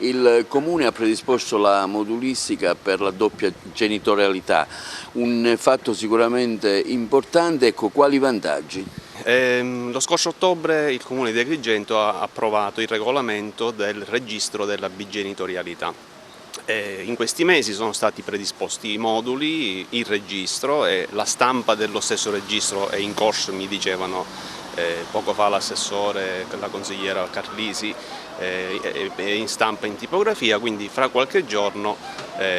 Il Comune ha predisposto la modulistica per la doppia genitorialità, un fatto sicuramente importante. Ecco, quali vantaggi? Lo scorso ottobre il Comune di Agrigento ha approvato il regolamento del registro della bigenitorialità. In questi mesi sono stati predisposti i moduli, il registro e la stampa dello stesso registro è in corso, mi dicevano poco fa l'assessore, la consigliera Carlisi, è in stampa in tipografia, quindi fra qualche giorno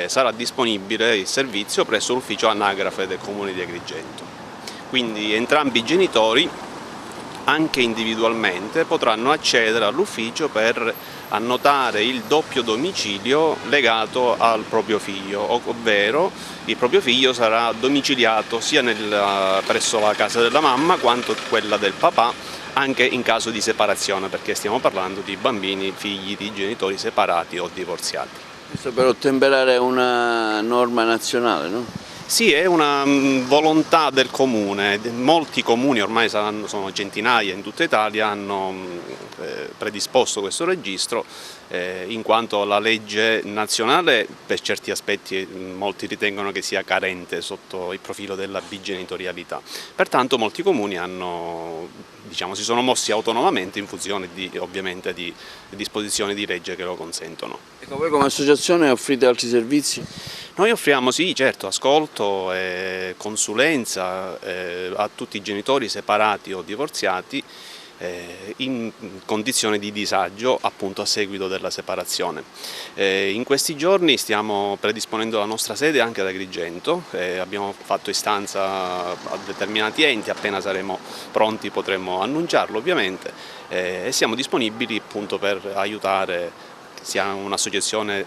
sarà disponibile il servizio presso l'ufficio anagrafe del Comune di Agrigento. Quindi entrambi i genitori, anche individualmente, potranno accedere all'ufficio per annotare il doppio domicilio legato al proprio figlio, ovvero il proprio figlio sarà domiciliato sia presso la casa della mamma quanto quella del papà, anche in caso di separazione, perché stiamo parlando di bambini figli di genitori separati o divorziati. Questo per ottemperare una norma nazionale, no? Sì, è una volontà del Comune. Molti comuni, ormai sono centinaia in tutta Italia, hanno predisposto questo registro in quanto la legge nazionale per certi aspetti molti ritengono che sia carente sotto il profilo della bigenitorialità. Pertanto molti comuni si sono mossi autonomamente in funzione ovviamente di disposizioni di legge che lo consentono. Ecco, voi come associazione offrite altri servizi? Noi offriamo, sì, certo, ascolto e consulenza a tutti i genitori separati o divorziati in condizioni di disagio appunto a seguito della separazione. In questi giorni stiamo predisponendo la nostra sede anche ad Agrigento, abbiamo fatto istanza a determinati enti, appena saremo pronti potremo annunciarlo ovviamente, e siamo disponibili appunto per aiutare, sia un'associazione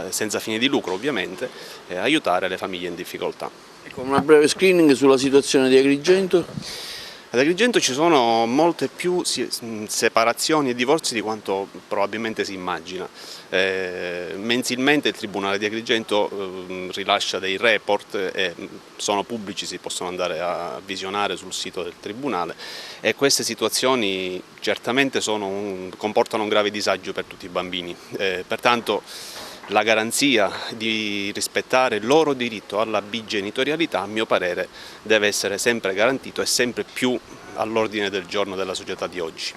senza fine di lucro ovviamente, aiutare le famiglie in difficoltà. Ecco, una breve screening sulla situazione di Agrigento. Ad Agrigento ci sono molte più separazioni e divorzi di quanto probabilmente si immagina. Mensilmente il Tribunale di Agrigento rilascia dei report e sono pubblici, si possono andare a visionare sul sito del Tribunale, e queste situazioni certamente comportano un grave disagio per tutti i bambini. Pertanto la garanzia di rispettare il loro diritto alla bigenitorialità, a mio parere, deve essere sempre garantito e sempre più all'ordine del giorno della società di oggi.